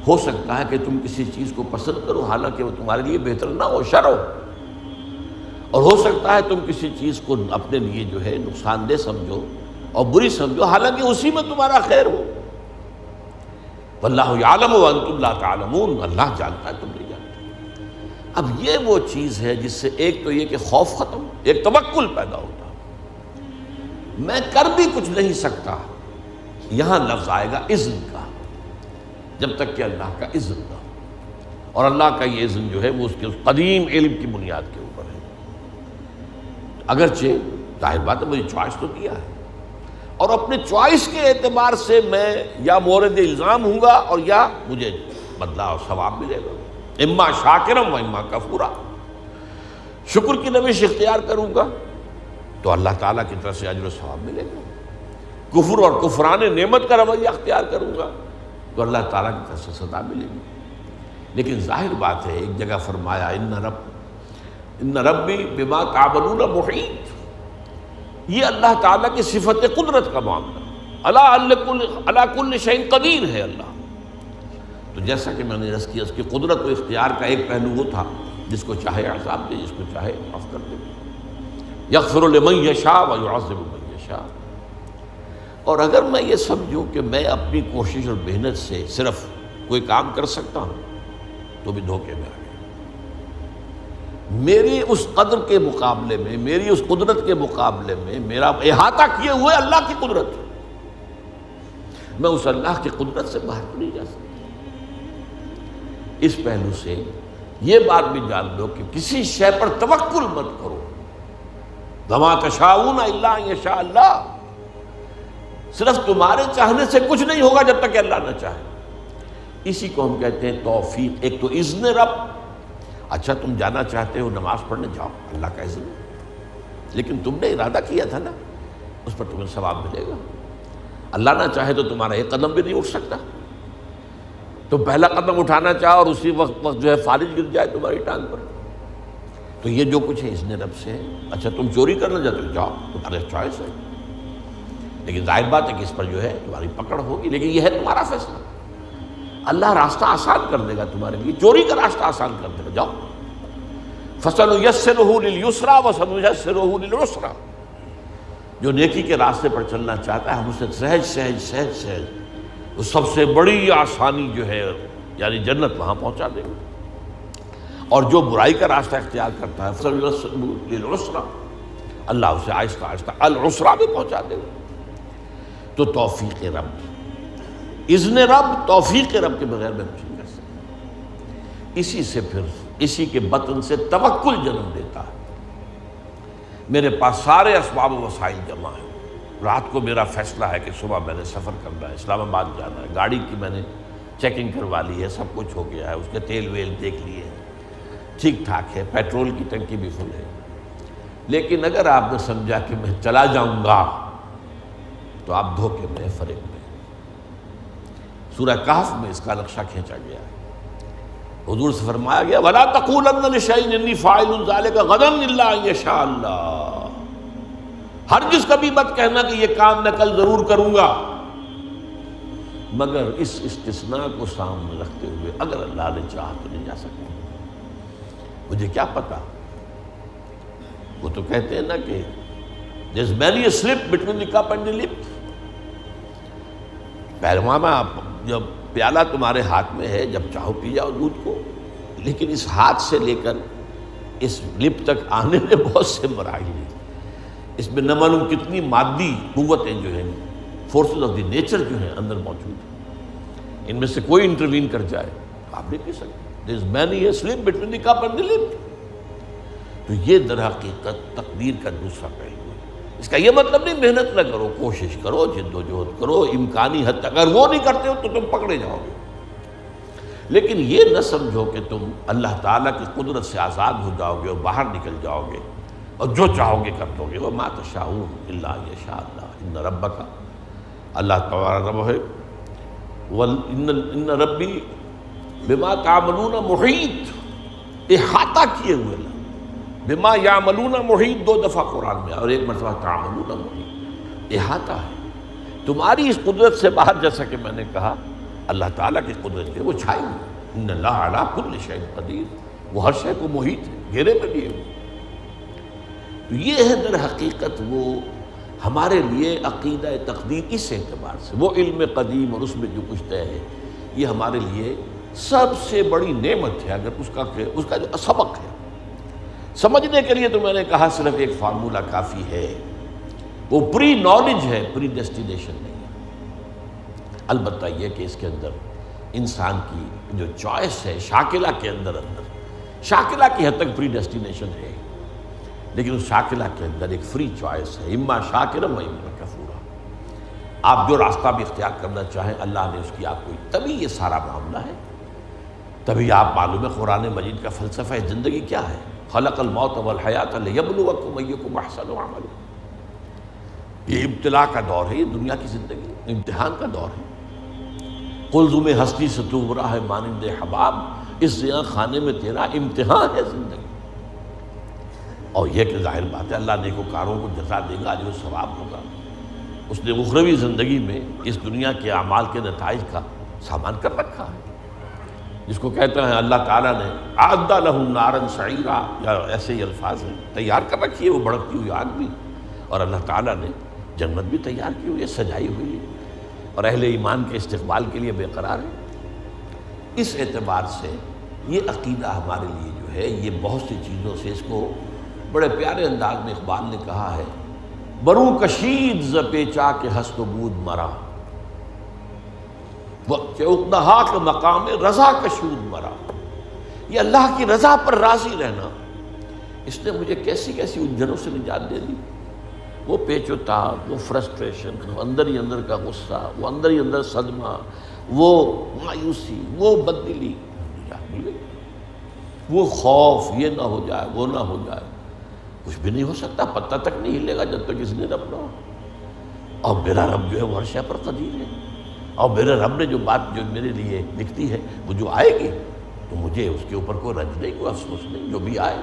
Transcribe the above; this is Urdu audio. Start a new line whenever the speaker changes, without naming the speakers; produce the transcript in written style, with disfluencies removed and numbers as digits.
ہو سکتا ہے کہ تم کسی چیز کو پسند کرو حالانکہ وہ تمہارے لیے بہتر نہ ہو، شر ہو، اور ہو سکتا ہے تم کسی چیز کو اپنے لیے جو ہے نقصان دہ سمجھو اور بری سمجھو حالانکہ اسی میں تمہارا خیر ہو۔ واللہ یعلم وانتم لا تعلمون، اللہ جانتا ہے تم نہیں جانتے۔ اب یہ وہ چیز ہے جس سے ایک تو یہ کہ خوف ختم، ایک توکل پیدا ہوتا، میں کر بھی کچھ نہیں سکتا، یہاں لفظ آئے گا اذن کا، جب تک کہ اللہ کا اذن نہ ہو، اور اللہ کا یہ اذن جو ہے وہ اس کے قدیم علم کی بنیاد کے اوپر ہے۔ اگرچہ ظاہر بات ہے مجھے چوائس تو دیا ہے، اور اپنے چوائس کے اعتبار سے میں یا مورد الزام ہوں گا اور یا مجھے بدلہ اور ثواب ملے گا، اما شاکرم و اما کفورا۔ شکر کی روش اختیار کروں گا تو اللہ تعالیٰ کی طرف سے اجر و ثواب ملے گا، کفر اور کفران نعمت کا رویہ اختیار کروں گا تو اللہ تعالیٰ کی طرف سے سزا ملے گی۔ لیکن ظاہر بات ہے ایک جگہ فرمایا ان ربی بما تعملون محیط، یہ اللہ تعالیٰ کی صفت قدرت کا معاملہ، علی کل شیء قدیر ہے اللہ۔ تو جیسا کہ میں نے عرض کیا اس کی قدرت و اختیار کا ایک پہلو وہ تھا جس کو چاہے عذاب دے، جس کو چاہے معاف کر دے، یغفر لمن یشاء ویعذب من یشاء۔ اور اگر میں یہ سمجھوں کہ میں اپنی کوشش اور محنت سے صرف کوئی کام کر سکتا ہوں تو بھی دھوکے میں آ گیا۔ میری اس قدر کے مقابلے میں، میری اس قدرت کے مقابلے میں میرا احاطہ کیے ہوئے اللہ کی قدرت ہے، میں اس اللہ کی قدرت سے باہر نہیں جا سکتا۔ اس پہلو سے یہ بات بھی جان لو کہ کسی شے پر توکل مت کرو، وما تشاءون الا ان یشاء اللہ، صرف تمہارے چاہنے سے کچھ نہیں ہوگا جب تک کہ اللہ نہ چاہے۔ اسی کو ہم کہتے ہیں توفیق۔ ایک تو اذن رب، اچھا تم جانا چاہتے ہو نماز پڑھنے جاؤ، اللہ کا اذن، لیکن تم نے ارادہ کیا تھا نا، اس پر تمہیں ثواب ملے گا۔ اللہ نہ چاہے تو تمہارا ایک قدم بھی نہیں اٹھ سکتا، تم پہلا قدم اٹھانا چاہو اور اسی وقت جو ہے فالج گر جائے تمہاری ٹانگ پر، تو یہ جو کچھ ہے اذن رب سے ہے۔ اچھا تم چوری کرنا چاہتے ہو جاؤ، تمہارے چوائس ہے، لیکن ظاہر بات ہے کہ اس پر جو ہے تمہاری پکڑ ہوگی، لیکن یہ ہے تمہارا فیصلہ۔ اللہ راستہ آسان کر دے گا تمہارے لیے، چوری کا راستہ آسان کر دے گا، جاؤ۔ فَسَنُيَسِّرُهُ لِلْيُسْرَىٰ وَسَنُيَسِّرُهُ لِلْعُسْرَىٰ، جو نیکی کے راستے پر چلنا چاہتا ہے ہم اسے سہج سہج سہج سہج وہ سب سے بڑی آسانی جو ہے یعنی جنت وہاں پہنچا دے گا، اور جو برائی کا راستہ اختیار کرتا ہے فَسَنُيَسِّرُهُ لِلْعُسْرَىٰ، اللہ اسے آہستہ آہستہ العسرا بھی پہنچا دے گا۔ تو توفیق رب، اذن رب، توفیق رب کے بغیر میں کچھ نہیں کر سکتا۔ اسی سے پھر اسی کے بطن سے توکل جنم دیتا ہے۔ میرے پاس سارے اسباب و وسائل جمع ہیں، رات کو میرا فیصلہ ہے کہ صبح میں نے سفر کرنا ہے، اسلام آباد جانا ہے، گاڑی کی میں نے چیکنگ کروا لی ہے، سب کچھ ہو گیا ہے، اس کے تیل ویل دیکھ لیے ہیں، ٹھیک ٹھاک ہے، پیٹرول کی ٹنکی بھی فل ہے۔ لیکن اگر آپ نے سمجھا کہ میں چلا جاؤں گا تو آپ دھوکے میں، فریب میں۔ سورہ کہف میں اس کا نقشہ کھینچا گیا ہے، حضور سے فرمایا گیا وَلَا تَقُولَنَّ لِشَيْءٍ إِنِّي فَاعِلٌ ذَلِكَ غَدًا إِلَّا أَن يَشَاءَ اللَّهُ، ہرگز کبھی مت کہنا کہ یہ کام میں کل ضرور کروں گا، مگر اس استثناء کو سامنے رکھتے ہوئے اگر اللہ نے چاہا تو نہیں جا سکتا، مجھے کیا پتا۔ وہ تو کہتے ہیں نا کہ there's many a slip between the cup and the lip، پہلوانا جب پیالہ تمہارے ہاتھ میں ہے جب چاہو پی جاؤ دودھ کو، لیکن اس ہاتھ سے لے کر اس لپ تک آنے میں بہت سے مراحل ہیں، اس میں نہ معلوم کتنی مادی قوتیں جو ہیں، فورسز آف دی نیچر جو ہیں اندر موجود ہیں، ان میں سے کوئی انٹروین کر جائے تو آپ نہیں پی سکتے۔ there is many a slip between the cup and the lip۔ تو یہ در حقیقت تقدیر کا دوسرا پہلو ہے۔ اس کا یہ مطلب نہیں محنت نہ کرو، کوشش کرو، جد و جہد کرو، امکانی حد تک، اگر وہ نہیں کرتے ہو تو تم پکڑے جاؤ گے، لیکن یہ نہ سمجھو کہ تم اللہ تعالیٰ کی قدرت سے آزاد ہو جاؤ گے اور باہر نکل جاؤ گے اور جو چاہو گے کر دو گے۔ وَمَا تَشَاءُونَ إِلَّا أَن يَشَاءَ اللَّهُ إِنَّ رَبَّكَ، اللہ تعالیٰ رب ہے، إِنَّ رَبِّي بِمَا تَعْمَلُونَ مُحِيطٌ، احاطہ کیے ہوئے اللہ، بما یعملون محیط دو دفعہ قرآن میں، اور ایک مرتبہ تعملون محیط، احاطہ ہے تمہاری اس قدرت سے باہر۔ جیسا کہ میں نے کہا اللہ تعالیٰ کی قدرت ہے وہ چھائی ہوئی، ان اللہ علی کل شیء قدیر، وہ ہر شے کو محیط ہے، گھیرے میں لیے ہوئے۔ تو یہ ہے در حقیقت وہ ہمارے لیے عقیدہ تقدیر، اس اعتبار سے وہ علم قدیم اور اس میں جو کچھ طے ہے یہ ہمارے لیے سب سے بڑی نعمت ہے۔ اگر اس کا جو سبق ہے سمجھنے کے لیے تو میں نے کہا صرف ایک فارمولہ کافی ہے، وہ پری نالج ہے، پری ڈیسٹینیشن نہیں ہے۔ البتہ یہ کہ اس کے اندر انسان کی جو چوائس ہے شاکلہ کے اندر شاکلہ کی حد تک پری ڈیسٹینیشن ہے، لیکن اس شاکلہ کے اندر ایک فری چوائس ہے، اما شاکرا و اما کفورا۔ آپ جو راستہ بھی اختیار کرنا چاہیں اللہ نے اس کی آپ کو، تبھی یہ سارا معاملہ ہے، تبھی آپ معلوم ہے قرآن مجید کا فلسفہ زندگی کیا ہے، خلق الموت والحیات لیبلوکم ایکم احسن عملا۔ یہ ابتلا کا دور ہے، یہ دنیا کی زندگی امتحان کا دور ہے۔ قلزم ہستی سے تو برا ہے مانند حباب، اس زیاں خانے میں تیرا امتحان ہے زندگی۔ اور یہ کہ ظاہر بات ہے اللہ نیکوکاروں کو جزا دے گا، اجر و ثواب ہوگا۔ اس نے اخروی زندگی میں اس دنیا کے اعمال کے نتائج کا سامان کر رکھا ہے، جس کو کہتے ہیں اللہ تعالیٰ نے اعد لہم نارا سعیرا، یا ایسے ہی الفاظ ہیں، تیار کر رکھی ہے وہ بھڑکتی ہوئی آگ بھی، اور اللہ تعالیٰ نے جنت بھی تیار کی ہوئی ہے، سجائی ہوئی ہے، اور اہل ایمان کے استقبال کے لیے بے قرار ہے۔ اس اعتبار سے یہ عقیدہ ہمارے لیے جو ہے یہ بہت سی چیزوں سے، اس کو بڑے پیارے انداز میں اقبال نے کہا ہے، بروں کشید ز پیچا کے ہست و بود مرا، وقت اقدہا کے مقام رضا کشود مرا۔ یہ اللہ کی رضا پر راضی رہنا، اس نے مجھے کیسی کیسی الجھنوں سے نجات دے دی۔ وہ پیچ و تاب، وہ فرسٹریشن، وہ اندر ہی اندر کا غصہ، وہ اندر ہی اندر صدمہ، وہ مایوسی، وہ بددلی، نجات مل گئی۔ وہ خوف، یہ نہ ہو جائے، وہ نہ ہو جائے، کچھ بھی نہیں ہو سکتا، پتہ تک نہیں ہلے گا جب تک اس نے رب نہ ہو۔ اور میرا رب جو ہے وہ ہر شے پر قدیر ہے، اور میرے رب نے جو بات جو میرے لیے لکھتی ہے وہ جو آئے گی تو مجھے اس کے اوپر کوئی رنج نہیں، کوئی افسوس نہیں، جو بھی آئے